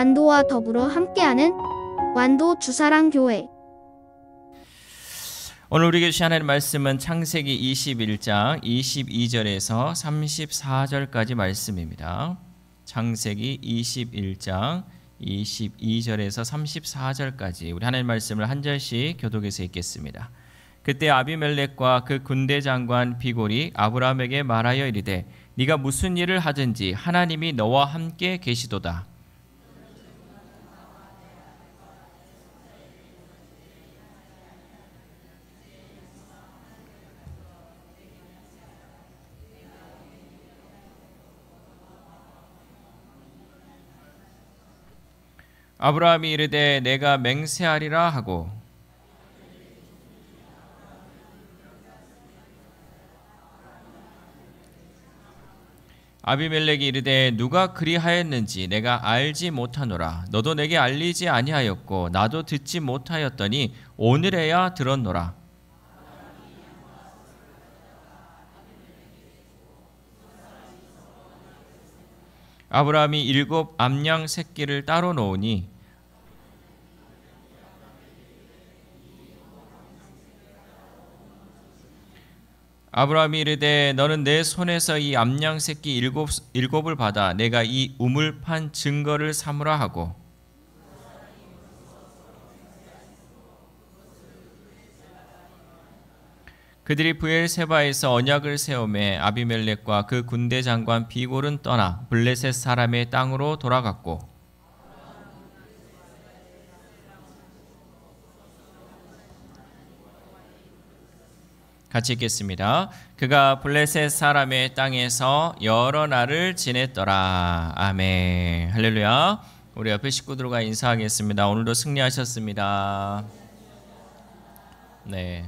완도와 더불어 함께하는 완도 주사랑교회. 오늘 우리에게 주신 하나님의 말씀은 창세기 21장 22절에서 34절까지 말씀입니다. 창세기 21장 22절에서 34절까지 우리 하나님의 말씀을 한 절씩 교독해서 읽겠습니다. 그때 아비멜렉과 그 군대 장관 비골이 아브라함에게 말하여 이르되 네가 무슨 일을 하든지 하나님이 너와 함께 계시도다. 아브라함이 이르되 내가 맹세하리라 하고 아비멜렉이 이르되 누가 그리하였는지 내가 알지 못하노라. 너도 내게 알리지 아니하였고 나도 듣지 못하였더니 오늘에야 들었노라. 아브라함이 7 암양 새끼를 따로 놓으니 아브라함이 이르되 너는 내 손에서 이 암양 새끼 일곱을 받아 내가 이 우물판 증거를 삼으라 하고 그들이 브엘세바에서 언약을 세우매 아비멜렉과 그 군대 장관 비골은 떠나 블레셋 사람의 땅으로 돌아갔고 같이 읽겠습니다. 그가 블레셋 사람의 땅에서 여러 날을 지냈더라. 아멘. 할렐루야. 우리 옆에 식구들과 인사하겠습니다. 오늘도 승리하셨습니다. 네.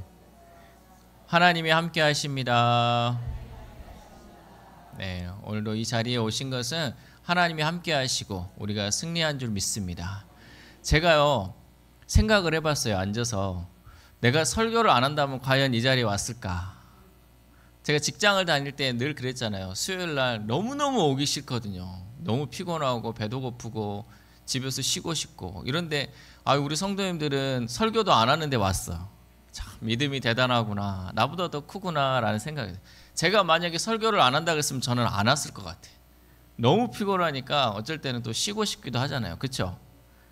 하나님이 함께 하십니다. 네. 오늘도 이 자리에 오신 것은 하나님이 함께 하시고 우리가 승리한 줄 믿습니다. 제가요 생각을 해봤어요. 앉아서 내가 설교를 안 한다면 과연 이 자리에 왔을까? 제가 직장을 다닐 때 늘 그랬잖아요. 수요일 날 너무너무 오기 싫거든요. 너무 피곤하고 배도 고프고 집에서 쉬고 싶고 이런데 우리 성도님들은 설교도 안 하는데 왔어요. 참 믿음이 대단하구나. 나보다 더 크구나 라는 생각이 들어요. 제가 만약에 설교를 안 한다 그랬으면 저는 안 왔을 것 같아요. 너무 피곤하니까 어쩔 때는 또 쉬고 싶기도 하잖아요. 그렇죠?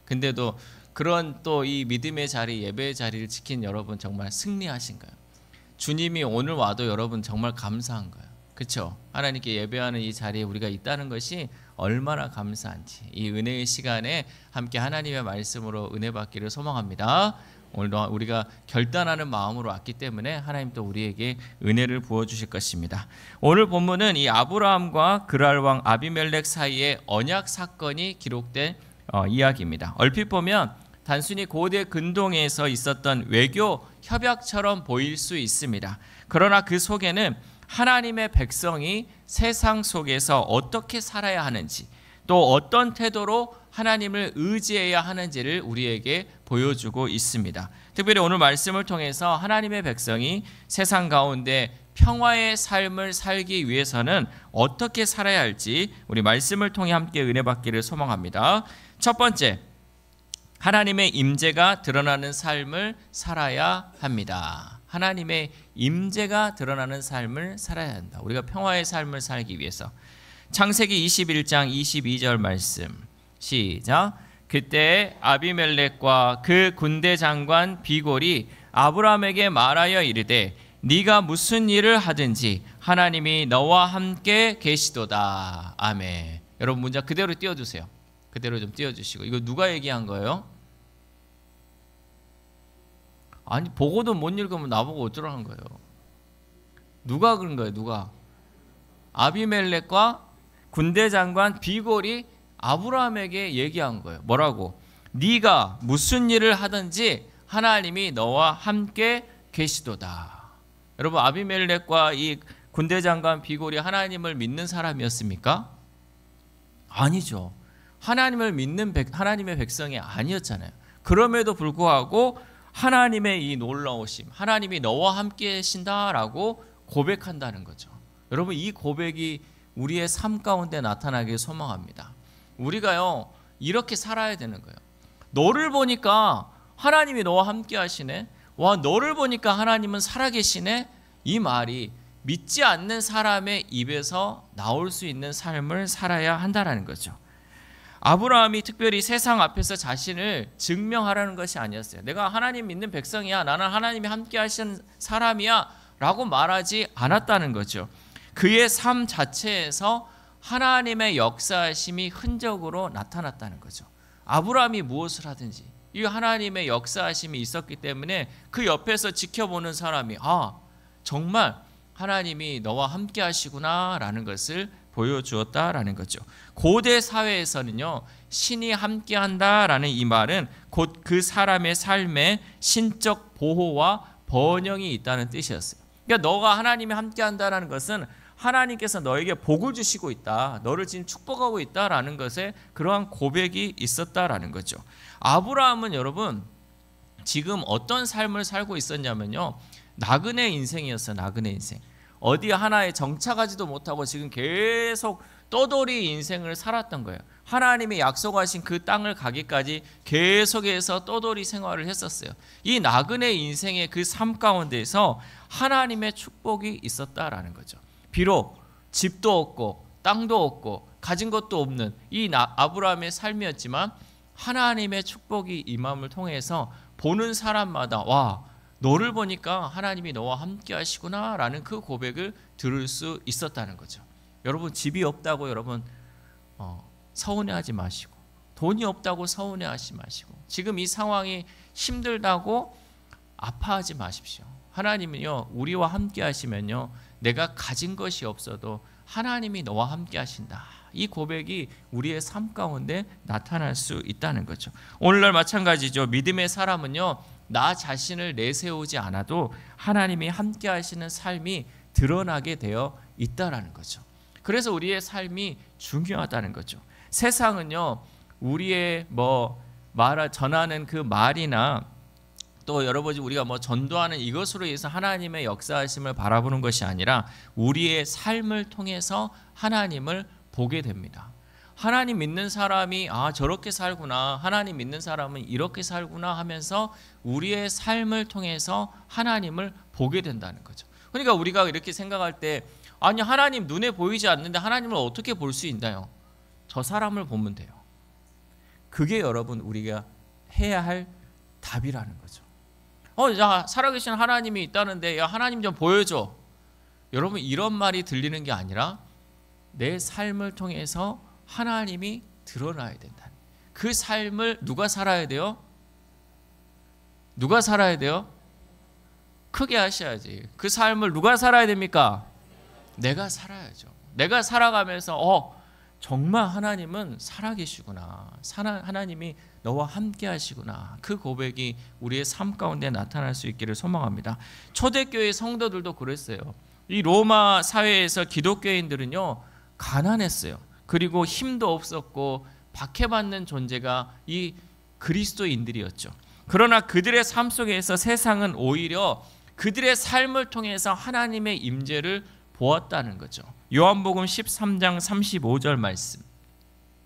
근데도 그런 또 이 믿음의 자리, 예배의 자리를 지킨 여러분 정말 승리하신 거예요. 주님이 오늘 와도 여러분 정말 감사한 거예요. 그렇죠? 하나님께 예배하는 이 자리에 우리가 있다는 것이 얼마나 감사한지 이 은혜의 시간에 함께 하나님의 말씀으로 은혜 받기를 소망합니다. 오늘도 우리가 결단하는 마음으로 왔기 때문에 하나님 또 우리에게 은혜를 부어주실 것입니다. 오늘 본문은 이 아브라함과 그랄 왕 아비멜렉 사이의 언약 사건이 기록된 이야기입니다. 얼핏 보면 단순히 고대 근동에서 있었던 외교 협약처럼 보일 수 있습니다. 그러나 그 속에는 하나님의 백성이 세상 속에서 어떻게 살아야 하는지 또 어떤 태도로 하나님을 의지해야 하는지를 우리에게 보여주고 있습니다. 특별히 오늘 말씀을 통해서 하나님의 백성이 세상 가운데 평화의 삶을 살기 위해서는 어떻게 살아야 할지 우리 말씀을 통해 함께 은혜 받기를 소망합니다. 첫 번째, 하나님의 임재가 드러나는 삶을 살아야 합니다. 하나님의 임재가 드러나는 삶을 살아야 한다. 우리가 평화의 삶을 살기 위해서. 창세기 21장 22절 말씀 시작. 그때 아비멜렉과 그 군대 장관 비골이 아브라함에게 말하여 이르되 네가 무슨 일을 하든지 하나님이 너와 함께 계시도다. 아멘. 여러분 문장 그대로 띄워주세요. 그대로 좀 띄워주시고. 이거 누가 얘기한 거예요? 아니 보고도 못 읽으면 나보고 어쩌라는 거예요. 누가 그런 거예요? 누가? 아비멜렉과 군대 장관 비골이 아브라함에게 얘기한 거예요. 뭐라고? 네가 무슨 일을 하든지 하나님이 너와 함께 계시도다. 여러분 아비멜렉과 이 군대 장관 비골이 하나님을 믿는 사람이었습니까? 아니죠. 하나님을 믿는 하나님의 백성이 아니었잖아요. 그럼에도 불구하고 하나님의 이 놀라우심, 하나님이 너와 함께 계신다라고 고백한다는 거죠. 여러분 이 고백이 우리의 삶 가운데 나타나길 소망합니다. 우리가요 이렇게 살아야 되는 거예요. 너를 보니까 하나님이 너와 함께 하시네. 와, 너를 보니까 하나님은 살아계시네. 이 말이 믿지 않는 사람의 입에서 나올 수 있는 삶을 살아야 한다는 거죠. 아브라함이 특별히 세상 앞에서 자신을 증명하라는 것이 아니었어요. 내가 하나님 믿는 백성이야, 나는 하나님이 함께 하시는 사람이야 라고 말하지 않았다는 거죠. 그의 삶 자체에서 하나님의 역사하심이 흔적으로 나타났다는 거죠. 아브라함이 무엇을 하든지 이 하나님의 역사하심이 있었기 때문에 그 옆에서 지켜보는 사람이 정말 하나님이 너와 함께 하시구나 라는 것을 보여주었다라는 거죠. 고대 사회에서는요, 신이 함께 한다라는 이 말은 곧 그 사람의 삶에 신적 보호와 번영이 있다는 뜻이었어요. 그러니까 너가 하나님이 함께 한다라는 것은 하나님께서 너에게 복을 주시고 있다, 너를 지금 축복하고 있다라는 것에 그러한 고백이 있었다라는 거죠. 아브라함은 여러분 지금 어떤 삶을 살고 있었냐면요, 나그네 인생이었어요. 나그네 인생. 어디 하나에 정착하지도 못하고 지금 계속 떠돌이 인생을 살았던 거예요. 하나님이 약속하신 그 땅을 가기까지 계속해서 떠돌이 생활을 했었어요. 이 나그네 인생의 그 삶 가운데에서 하나님의 축복이 있었다라는 거죠. 비록 집도 없고 땅도 없고 가진 것도 없는 이 아브라함의 삶이었지만 하나님의 축복이 임함을 통해서 보는 사람마다 와, 너를 보니까 하나님이 너와 함께 하시구나 라는 그 고백을 들을 수 있었다는 거죠. 여러분 집이 없다고 여러분 서운해하지 마시고, 돈이 없다고 서운해하지 마시고, 지금 이 상황이 힘들다고 아파하지 마십시오. 하나님은요, 우리와 함께 하시면요, 내가 가진 것이 없어도 하나님이 너와 함께 하신다, 이 고백이 우리의 삶 가운데 나타날 수 있다는 거죠. 오늘날 마찬가지죠. 믿음의 사람은요, 나 자신을 내세우지 않아도 하나님이 함께 하시는 삶이 드러나게 되어 있다라는 거죠. 그래서 우리의 삶이 중요하다는 거죠. 세상은요, 우리의 전하는 그 말이나 또 여러분 우리가 전도하는 이것으로 인해서 하나님의 역사하심을 바라보는 것이 아니라 우리의 삶을 통해서 하나님을 보게 됩니다. 하나님 믿는 사람이 저렇게 살구나, 하나님 믿는 사람은 이렇게 살구나 하면서 우리의 삶을 통해서 하나님을 보게 된다는 거죠. 그러니까 우리가 이렇게 생각할 때 아니 하나님 눈에 보이지 않는데 하나님을 어떻게 볼 수 있나요? 저 사람을 보면 돼요. 그게 여러분 우리가 해야 할 답이라는 거죠. 야, 살아계신 하나님이 있다는데 야, 하나님 좀 보여줘. 여러분 이런 말이 들리는 게 아니라 내 삶을 통해서 하나님이 드러나야 된다. 그 삶을 누가 살아야 돼요? 누가 살아야 돼요? 크게 하셔야지. 그 삶을 누가 살아야 됩니까? 내가 살아야죠. 내가 살아가면서 정말 하나님은 살아계시구나, 하나님이 너와 함께 하시구나, 그 고백이 우리의 삶 가운데 나타날 수 있기를 소망합니다. 초대교회 성도들도 그랬어요. 이 로마 사회에서 기독교인들은요, 가난했어요. 그리고 힘도 없었고 박해받는 존재가 이 그리스도인들이었죠. 그러나 그들의 삶 속에서 세상은 오히려 그들의 삶을 통해서 하나님의 임재를 보았다는 거죠. 요한복음 13장 35절 말씀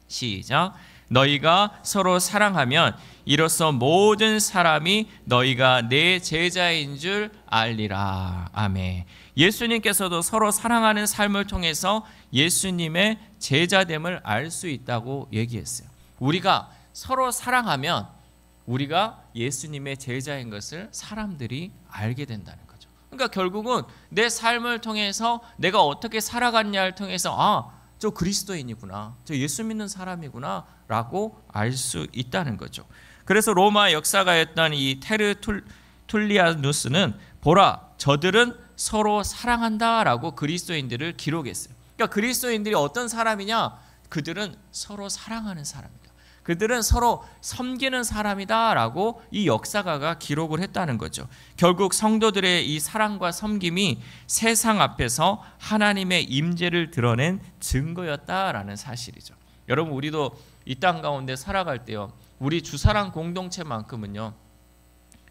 시작. 너희가 서로 사랑하면 이로써 모든 사람이 너희가 내 제자인 줄 알리라. 아멘. 예수님께서도 서로 사랑하는 삶을 통해서 예수님의 제자됨을 알 수 있다고 얘기했어요. 우리가 서로 사랑하면 우리가 예수님의 제자인 것을 사람들이 알게 된다는 거죠. 그러니까 결국은 내 삶을 통해서 내가 어떻게 살아갔냐를 통해서 저 그리스도인이구나, 저 예수 믿는 사람이구나 라고 알 수 있다는 거죠. 그래서 로마 역사가였던 이 테르툴리아누스는 보라, 저들은 서로 사랑한다 라고 그리스도인들을 기록했어요. 그러니까 그리스도인들이 어떤 사람이냐? 그들은 서로 사랑하는 사람이다, 그들은 서로 섬기는 사람이다 라고 이 역사가가 기록을 했다는 거죠. 결국 성도들의 이 사랑과 섬김이 세상 앞에서 하나님의 임재를 드러낸 증거였다라는 사실이죠. 여러분 우리도 이 땅 가운데 살아갈 때요, 우리 주사랑 공동체만큼은요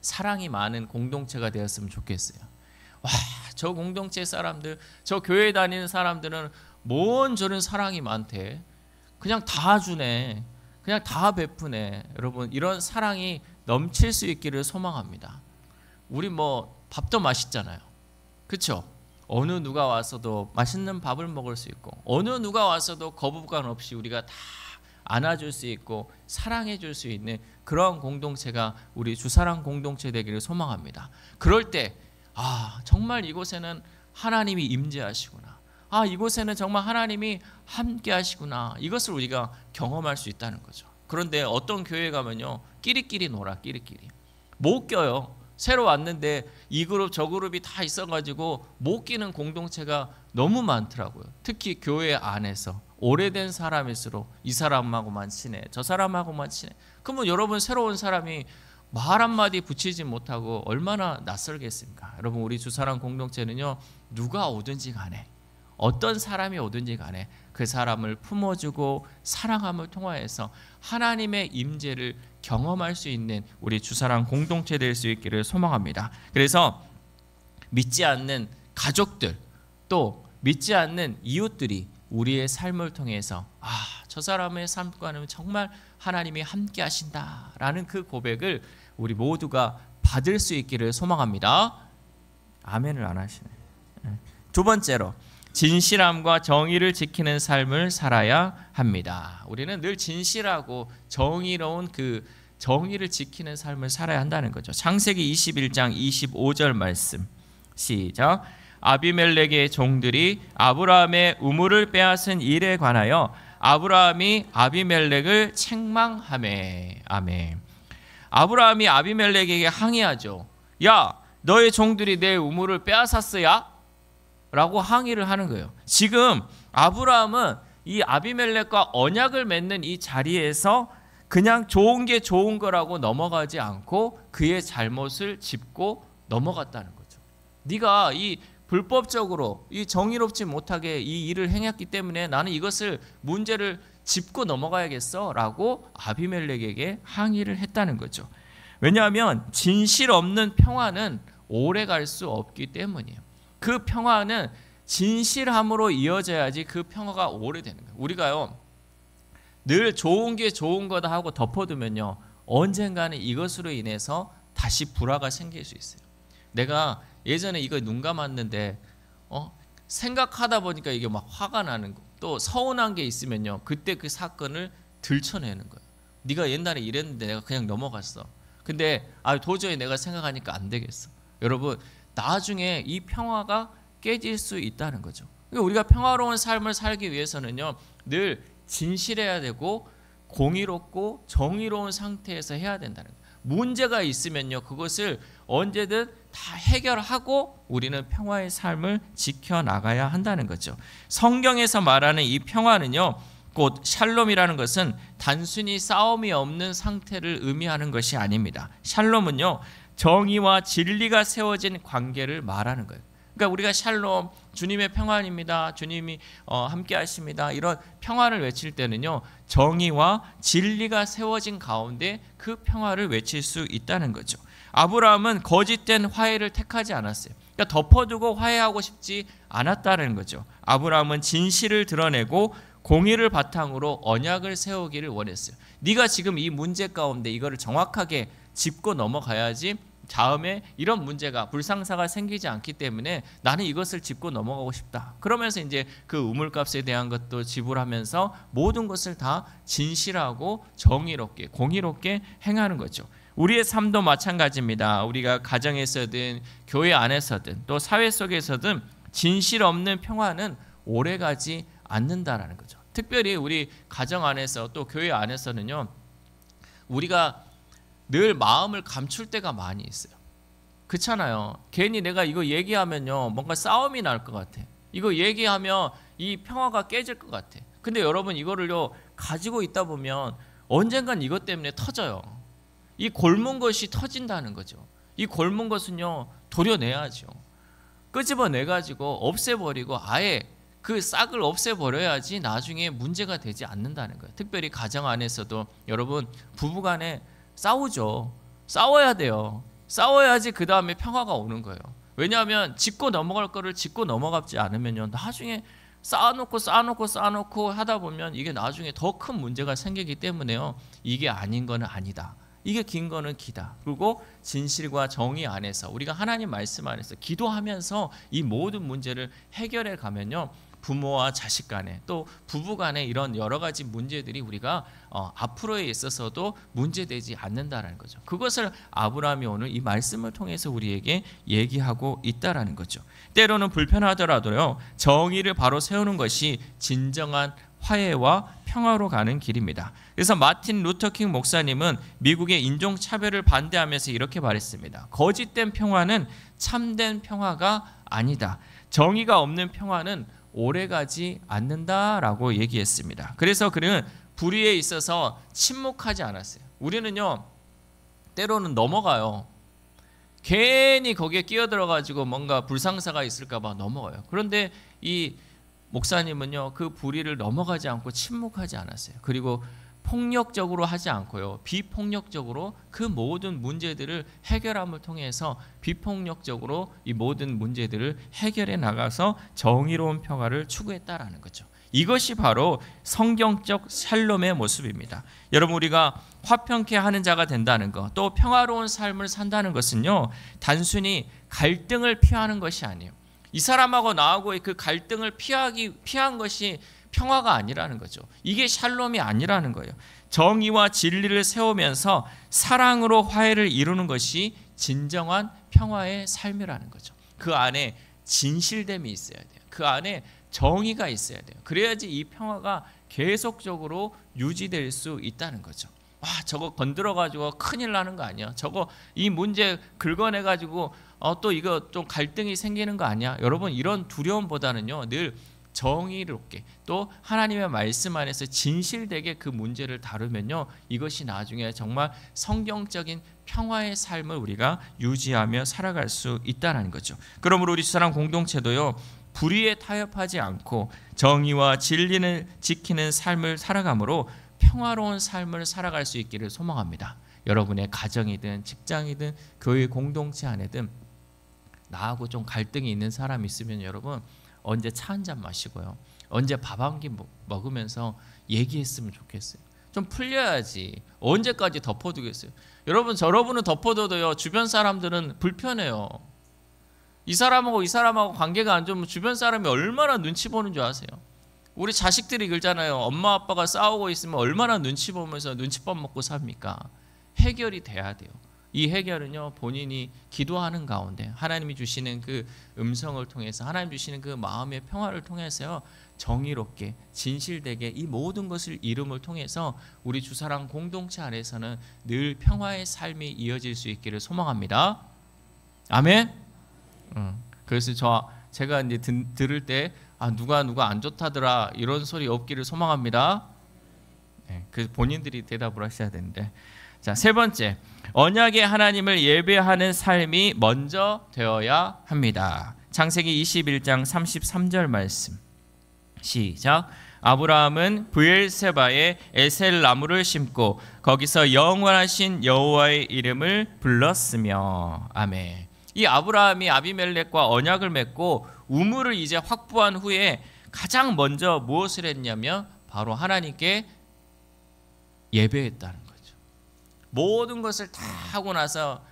사랑이 많은 공동체가 되었으면 좋겠어요. 와, 저 공동체 사람들, 저 교회 다니는 사람들은 뭔 저런 사랑이 많대, 그냥 다 주네, 그냥 다 베푸네. 여러분 이런 사랑이 넘칠 수 있기를 소망합니다. 우리 뭐 밥도 맛있잖아요. 그렇죠? 어느 누가 와서도 맛있는 밥을 먹을 수 있고 어느 누가 와서도 거부감 없이 우리가 다 안아줄 수 있고 사랑해 줄 수 있는 그런 공동체가 우리 주사랑 공동체 되기를 소망합니다. 그럴 때 정말 이곳에는 하나님이 임재하시구나. 이곳에는 정말 하나님이 함께 하시구나. 이것을 우리가 경험할 수 있다는 거죠. 그런데 어떤 교회 가면요. 끼리끼리 놀아. 끼리끼리. 못 껴요. 새로 왔는데 이 그룹 저 그룹이 다 있어가지고 못 끼는 공동체가 너무 많더라고요. 특히 교회 안에서 오래된 사람일수록 이 사람하고만 친해 저 사람하고만 친해. 그러면 여러분 새로운 사람이 말 한마디 붙이지 못하고 얼마나 낯설겠습니까? 여러분 우리 주사랑 공동체는요. 누가 오든지 간에 어떤 사람이 오든지 간에 그 사람을 품어주고 사랑함을 통하여서 하나님의 임재를 경험할 수 있는 우리 주사랑 공동체 될 수 있기를 소망합니다. 그래서 믿지 않는 가족들 또 믿지 않는 이웃들이 우리의 삶을 통해서 저 사람의 삶과는 정말 하나님이 함께 하신다라는 그 고백을 우리 모두가 받을 수 있기를 소망합니다. 아멘을 안 하시네. 두 번째로 진실함과 정의를 지키는 삶을 살아야 합니다. 우리는 늘 진실하고 정의로운 그 정의를 지키는 삶을 살아야 한다는 거죠. 창세기 21장 25절 말씀 시작. 아비멜렉의 종들이 아브라함의 우물을 빼앗은 일에 관하여 아브라함이 아비멜렉을 책망하매. 아멘. 아브라함이 아비멜렉에게 항의하죠. 야, 너의 종들이 내 우물을 빼앗았어야? 라고 항의를 하는 거예요. 지금 아브라함은 이 아비멜렉과 언약을 맺는 이 자리에서 그냥 좋은 게 좋은 거라고 넘어가지 않고 그의 잘못을 짚고 넘어갔다는 거죠. 네가 이 불법적으로 이 정의롭지 못하게 이 일을 행했기 때문에 나는 이것을 문제를 짚고 넘어가야겠어 라고 아비멜렉에게 항의를 했다는 거죠. 왜냐하면 진실 없는 평화는 오래 갈 수 없기 때문이에요. 그 평화는 진실함으로 이어져야지 그 평화가 오래되는 거예요. 우리가요 늘 좋은 게 좋은 거다 하고 덮어두면요 언젠가는 이것으로 인해서 다시 불화가 생길 수 있어요. 내가 예전에 이거 눈 감았는데 생각하다 보니까 이게 막 화가 나는 거, 또 서운한 게 있으면요 그때 그 사건을 들춰내는 거예요. 네가 옛날에 이랬는데 내가 그냥 넘어갔어. 근데 도저히 내가 생각하니까 안 되겠어. 여러분 나중에 이 평화가 깨질 수 있다는 거죠. 그러니까 우리가 평화로운 삶을 살기 위해서는요 늘 진실해야 되고 공의롭고 정의로운 상태에서 해야 된다는 거예요. 문제가 있으면요 그것을 언제든 다 해결하고 우리는 평화의 삶을 지켜나가야 한다는 거죠. 성경에서 말하는 이 평화는요 곧 샬롬이라는 것은 단순히 싸움이 없는 상태를 의미하는 것이 아닙니다. 샬롬은요 정의와 진리가 세워진 관계를 말하는 거예요. 그러니까 우리가 샬롬, 주님의 평안입니다. 주님이 함께 하십니다. 이런 평안을 외칠 때는요 정의와 진리가 세워진 가운데 그 평화를 외칠 수 있다는 거죠. 아브라함은 거짓된 화해를 택하지 않았어요. 그러니까 덮어두고 화해하고 싶지 않았다는 거죠. 아브라함은 진실을 드러내고 공의를 바탕으로 언약을 세우기를 원했어요. 네가 지금 이 문제 가운데 이거를 정확하게 짚고 넘어가야지 다음에 이런 문제가 불상사가 생기지 않기 때문에 나는 이것을 짚고 넘어가고 싶다. 그러면서 이제 그 우물값에 대한 것도 지불하면서 모든 것을 다 진실하고 정의롭게 공의롭게 행하는 거죠. 우리의 삶도 마찬가지입니다. 우리가 가정에서든 교회 안에서든 또 사회 속에서든 진실 없는 평화는 오래가지 않는다라는 거죠. 특별히 우리 가정 안에서 또 교회 안에서는요 우리가 늘 마음을 감출 때가 많이 있어요. 그렇잖아요. 괜히 내가 이거 얘기하면요 뭔가 싸움이 날 것 같아. 이거 얘기하면 이 평화가 깨질 것 같아. 근데 여러분 이거를요 가지고 있다 보면 언젠간 이것 때문에 터져요. 이 골문 것이 터진다는 거죠. 이 골문 것은요 도려내야죠. 끄집어내가지고 없애버리고 아예 그 싹을 없애버려야지 나중에 문제가 되지 않는다는 거예요. 특별히 가정 안에서도 여러분 부부간에 싸우죠. 싸워야 돼요. 싸워야지 그 다음에 평화가 오는 거예요. 왜냐하면 짚고 넘어갈 거를 짚고 넘어가지 않으면요 나중에 쌓아놓고 하다 보면 이게 나중에 더 큰 문제가 생기기 때문에요. 이게 아닌 거는 아니다. 이게 긴 거는 기다. 그리고 진실과 정의 안에서 우리가 하나님 말씀 안에서 기도하면서 이 모든 문제를 해결해 가면요. 부모와 자식 간에 또 부부 간에 이런 여러 가지 문제들이 우리가 앞으로에 있어서도 문제되지 않는다라는 거죠. 그것을 아브라함이 오늘 이 말씀을 통해서 우리에게 얘기하고 있다라는 거죠. 때로는 불편하더라도요. 정의를 바로 세우는 것이 진정한 화해와 평화로 가는 길입니다. 그래서 마틴 루터킹 목사님은 미국의 인종차별을 반대하면서 이렇게 말했습니다. 거짓된 평화는 참된 평화가 아니다. 정의가 없는 평화는 오래가지 않는다라고 얘기했습니다. 그래서 그는 불의에 있어서 침묵하지 않았어요. 우리는요, 때로는 넘어가요. 괜히 거기에 끼어들어가지고 뭔가 불상사가 있을까봐 넘어가요. 그런데 이 목사님은요, 그 불의를 넘어가지 않고 침묵하지 않았어요. 그리고 폭력적으로 하지 않고요, 비폭력적으로 그 모든 문제들을 해결함을 통해서 비폭력적으로 이 모든 문제들을 해결해 나가서 정의로운 평화를 추구했다라는 거죠. 이것이 바로 성경적 샬롬의 모습입니다. 여러분, 우리가 화평케 하는 자가 된다는 것, 또 평화로운 삶을 산다는 것은요, 단순히 갈등을 피하는 것이 아니에요. 이 사람하고 나하고의 그 갈등을 피한 것이 평화가 아니라는 거죠. 이게 샬롬이 아니라는 거예요. 정의와 진리를 세우면서 사랑으로 화해를 이루는 것이 진정한 평화의 삶이라는 거죠. 그 안에 진실됨이 있어야 돼요. 그 안에 정의가 있어야 돼요. 그래야지 이 평화가 계속적으로 유지될 수 있다는 거죠. 와, 저거 건드려가지고 큰일 나는 거 아니야? 저거 이 문제 긁어내가지고 또 이거 좀 갈등이 생기는 거 아니야? 여러분, 이런 두려움보다는요, 늘 정의롭게 또 하나님의 말씀 안에서 진실되게 그 문제를 다루면요, 이것이 나중에 정말 성경적인 평화의 삶을 우리가 유지하며 살아갈 수 있다는 거죠. 그러므로 우리 주사랑 공동체도요, 불의에 타협하지 않고 정의와 진리를 지키는 삶을 살아감으로 평화로운 삶을 살아갈 수 있기를 소망합니다. 여러분의 가정이든 직장이든 교회 공동체 안에든 나하고 좀 갈등이 있는 사람이 있으면 여러분, 언제 차 한 잔 마시고요, 언제 밥 한 끼 먹으면서 얘기했으면 좋겠어요. 좀 풀려야지. 언제까지 덮어두겠어요? 여러분은 덮어둬도요, 주변 사람들은 불편해요. 이 사람하고 관계가 안 좋으면 주변 사람이 얼마나 눈치 보는 줄 아세요? 우리 자식들이 그러잖아요. 엄마 아빠가 싸우고 있으면 얼마나 눈치 보면서 눈치밥 먹고 삽니까? 해결이 돼야 돼요. 이 해결은요, 본인이 기도하는 가운데 하나님이 주시는 그 음성을 통해서, 하나님 주시는 그 마음의 평화를 통해서요, 정의롭게 진실되게 이 모든 것을 이름을 통해서 우리 주사랑 공동체 안에서는 늘 평화의 삶이 이어질 수 있기를 소망합니다. 아멘. 그래서 제가 이제 들을 때 누가 안 좋다더라 이런 소리 없기를 소망합니다. 네, 그 본인들이 대답을 하셔야 되는데. 자, 세 번째, 언약의 하나님을 예배하는 삶이 먼저 되어야 합니다. 창세기 21장 33절 말씀 시작. 아브라함은 브엘세바에 에셀 나무를 심고 거기서 영원하신 여호와의 이름을 불렀으며. 아멘. 이 아브라함이 아비멜렉과 언약을 맺고 우물을 이제 확보한 후에 가장 먼저 무엇을 했냐면 바로 하나님께 예배했다는 거죠. 모든 것을 다 하고 나서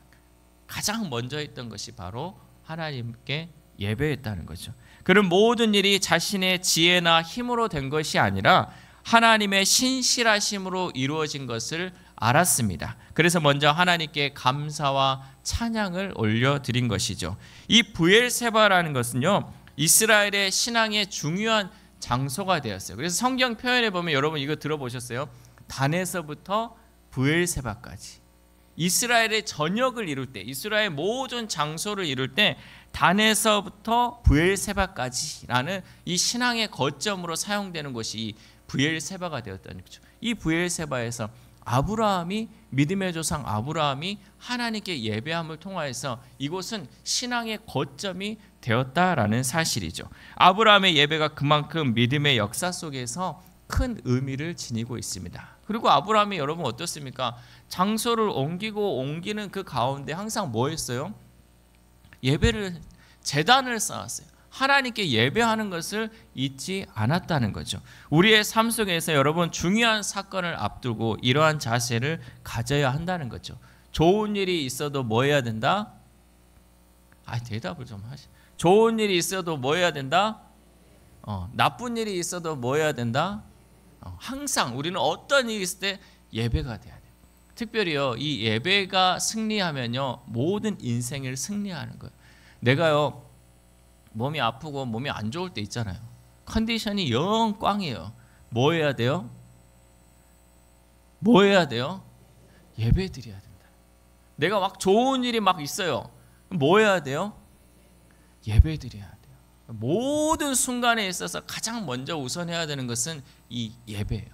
가장 먼저 했던 것이 바로 하나님께 예배했다는 거죠. 그런 모든 일이 자신의 지혜나 힘으로 된 것이 아니라 하나님의 신실하심으로 이루어진 것을 알았습니다. 그래서 먼저 하나님께 감사와 찬양을 올려드린 것이죠. 이 브엘세바라는 것은요, 이스라엘의 신앙의 중요한 장소가 되었어요. 그래서 성경 표현에 보면 여러분 이거 들어보셨어요? 단에서부터 브엘세바까지 이스라엘의 전역을 이룰 때, 이스라엘 모든 장소를 이룰 때 단에서부터 브엘세바까지라는 이 신앙의 거점으로 사용되는 것이 이 브엘세바가 되었다는 거죠. 이 브엘세바에서 아브라함이, 믿음의 조상 아브라함이 하나님께 예배함을 통하여서 이곳은 신앙의 거점이 되었다라는 사실이죠. 아브라함의 예배가 그만큼 믿음의 역사 속에서 큰 의미를 지니고 있습니다. 그리고 아브라함이 여러분 어떻습니까? 장소를 옮기는 그 가운데 항상 뭐 했어요? 예배를, 제단을 쌓았어요. 하나님께 예배하는 것을 잊지 않았다는 거죠. 우리의 삶 속에서 여러분 중요한 사건을 앞두고 이러한 자세를 가져야 한다는 거죠. 좋은 일이 있어도 뭐 해야 된다? 대답을 좀 하시. 좋은 일이 있어도 뭐 해야 된다? 나쁜 일이 있어도 뭐 해야 된다? 항상 우리는 어떤 일이 있을 때 예배가 돼야 돼요. 특별히요, 이 예배가 승리하면요, 모든 인생을 승리하는 거예요. 내가요, 몸이 아프고 몸이 안 좋을 때 있잖아요. 컨디션이 영 꽝이에요. 뭐 해야 돼요? 뭐 해야 돼요? 예배 드려야 된다. 내가 막 좋은 일이 막 있어요. 뭐 해야 돼요? 예배 드려야 돼요. 모든 순간에 있어서 가장 먼저 우선해야 되는 것은 이 예배예요.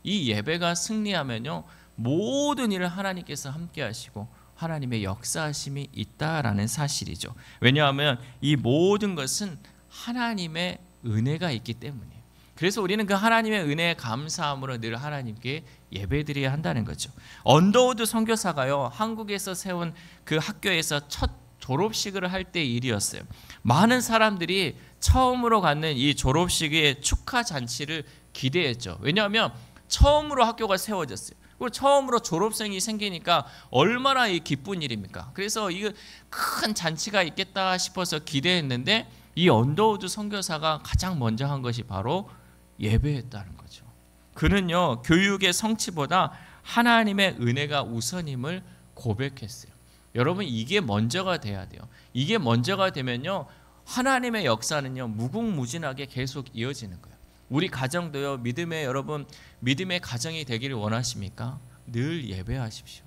이 예배가 승리하면요, 모든 일을 하나님께서 함께 하시고 하나님의 역사하심이 있다라는 사실이죠. 왜냐하면 이 모든 것은 하나님의 은혜가 있기 때문이에요. 그래서 우리는 그 하나님의 은혜에 감사함으로 늘 하나님께 예배드려야 한다는 거죠. 언더우드 선교사가요, 한국에서 세운 그 학교에서 첫 졸업식을 할 때 일이었어요. 많은 사람들이 처음으로 갖는 이 졸업식의 축하 잔치를 기대했죠. 왜냐하면 처음으로 학교가 세워졌어요. 그리고 처음으로 졸업생이 생기니까 얼마나 기쁜 일입니까? 그래서 이거 큰 잔치가 있겠다 싶어서 기대했는데 이 언더우드 선교사가 가장 먼저 한 것이 바로 예배했다는 거죠. 그는요, 교육의 성취보다 하나님의 은혜가 우선임을 고백했어요. 여러분, 이게 먼저가 돼야 돼요. 이게 먼저가 되면요, 하나님의 역사는요, 무궁무진하게 계속 이어지는 거예요. 우리 가정도요, 믿음의 가정이 되기를 원하십니까? 늘 예배하십시오.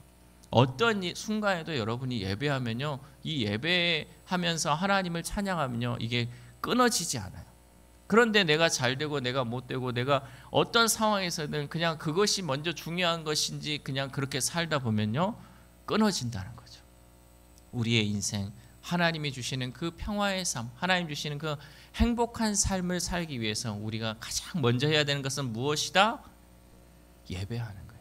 어떤 순간에도 여러분이 예배하면요, 이 예배하면서 하나님을 찬양하면요, 이게 끊어지지 않아요. 그런데 내가 잘 되고 내가 못 되고 내가 어떤 상황에서는 그냥 그것이 먼저 중요한 것인지 그냥 그렇게 살다 보면요, 끊어진다는 거죠. 우리의 인생, 하나님이 주시는 그 평화의 삶, 하나님 주시는 그 행복한 삶을 살기 위해서 우리가 가장 먼저 해야 되는 것은 무엇이다? 예배하는 거예요.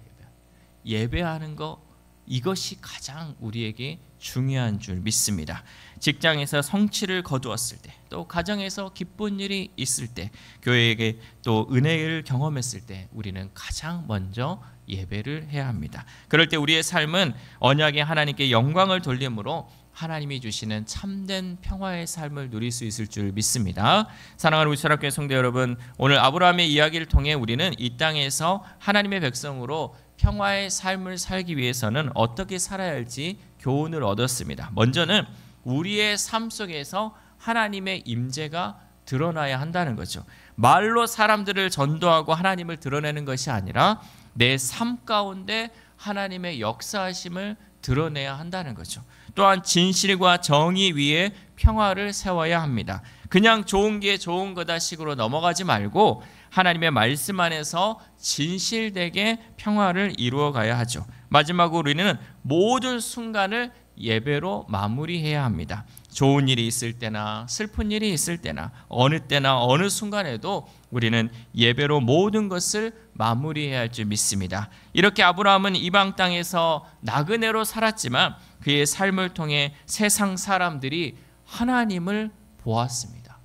예배하는 거, 이것이 가장 우리에게 중요한 줄 믿습니다. 직장에서 성취를 거두었을 때, 또 가정에서 기쁜 일이 있을 때, 교회에게 또 은혜를 경험했을 때 우리는 가장 먼저 예배를 해야 합니다. 그럴 때 우리의 삶은 언약의 하나님께 영광을 돌림으로 하나님이 주시는 참된 평화의 삶을 누릴 수 있을 줄 믿습니다. 사랑하는 우리 철학교회 성도 여러분, 오늘 아브라함의 이야기를 통해 우리는 이 땅에서 하나님의 백성으로 평화의 삶을 살기 위해서는 어떻게 살아야 할지 교훈을 얻었습니다. 먼저는 우리의 삶 속에서 하나님의 임재가 드러나야 한다는 거죠. 말로 사람들을 전도하고 하나님을 드러내는 것이 아니라 내 삶 가운데 하나님의 역사하심을 드러내야 한다는 거죠. 또한 진실과 정의 위에 평화를 세워야 합니다. 그냥 좋은 게 좋은 거다 식으로 넘어가지 말고 하나님의 말씀 안에서 진실되게 평화를 이루어 가야 하죠. 마지막으로 우리는 모든 순간을 예배로 마무리해야 합니다. 좋은 일이 있을 때나 슬픈 일이 있을 때나 어느 순간에도 우리는 예배로 모든 것을 마무리해야 할 줄 믿습니다. 이렇게 아브라함은 이방 땅에서 나그네로 살았지만 그의 삶을 통해 세상 사람들이 하나님을 보았습니다.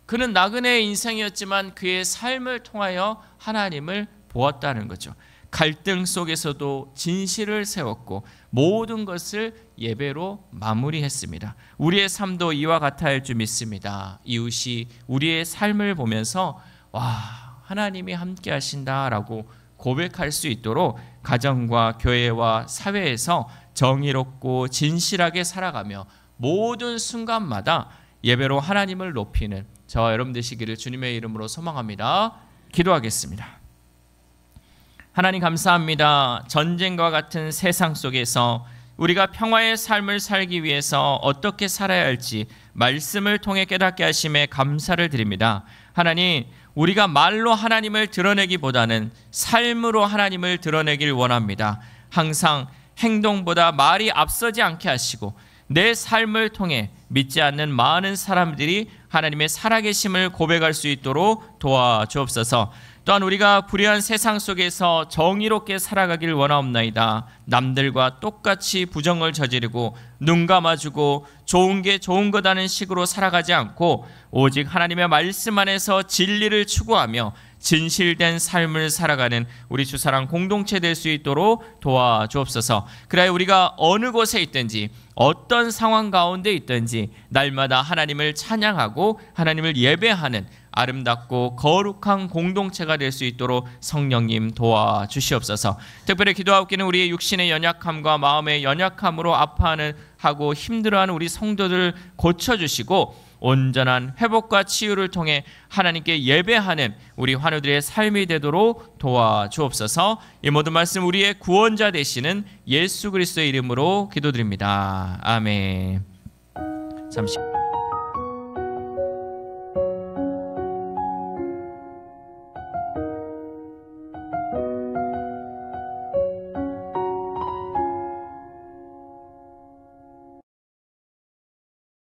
그는 나그네의 인생이었지만 그의 삶을 통하여 하나님을 보았다는 거죠. 갈등 속에서도 진실을 세웠고 모든 것을 예배로 마무리했습니다. 우리의 삶도 이와 같아야 할 줄 믿습니다. 이웃이 우리의 삶을 보면서 와, 하나님이 함께 하신다라고 고백할 수 있도록 가정과 교회와 사회에서 정의롭고 진실하게 살아가며 모든 순간마다 예배로 하나님을 높이는 저와 여러분 되시기를 주님의 이름으로 소망합니다. 기도하겠습니다. 하나님 감사합니다. 전쟁과 같은 세상 속에서 우리가 평화의 삶을 살기 위해서 어떻게 살아야 할지 말씀을 통해 깨닫게 하심에 감사를 드립니다. 하나님, 우리가 말로 하나님을 드러내기보다는 삶으로 하나님을 드러내길 원합니다. 항상 행동보다 말이 앞서지 않게 하시고 내 삶을 통해 믿지 않는 많은 사람들이 하나님의 살아계심을 고백할 수 있도록 도와주옵소서. 또한 우리가 불의한 세상 속에서 정의롭게 살아가길 원하옵나이다. 남들과 똑같이 부정을 저지르고 눈 감아주고 좋은 게 좋은 거다는 식으로 살아가지 않고 오직 하나님의 말씀 안에서 진리를 추구하며 진실된 삶을 살아가는 우리 주사랑 공동체 될 수 있도록 도와주옵소서. 그래야 우리가 어느 곳에 있든지 어떤 상황 가운데 있든지 날마다 하나님을 찬양하고 하나님을 예배하는 아름답고 거룩한 공동체가 될 수 있도록 성령님 도와주시옵소서. 특별히 기도하옵기는 우리의 육신의 연약함과 마음의 연약함으로 아파하는 하고 힘들어하는 우리 성도들 고쳐주시고 온전한 회복과 치유를 통해 하나님께 예배하는 우리 환우들의 삶이 되도록 도와주옵소서. 이 모든 말씀 우리의 구원자 되시는 예수 그리스도의 이름으로 기도드립니다. 아멘. 잠시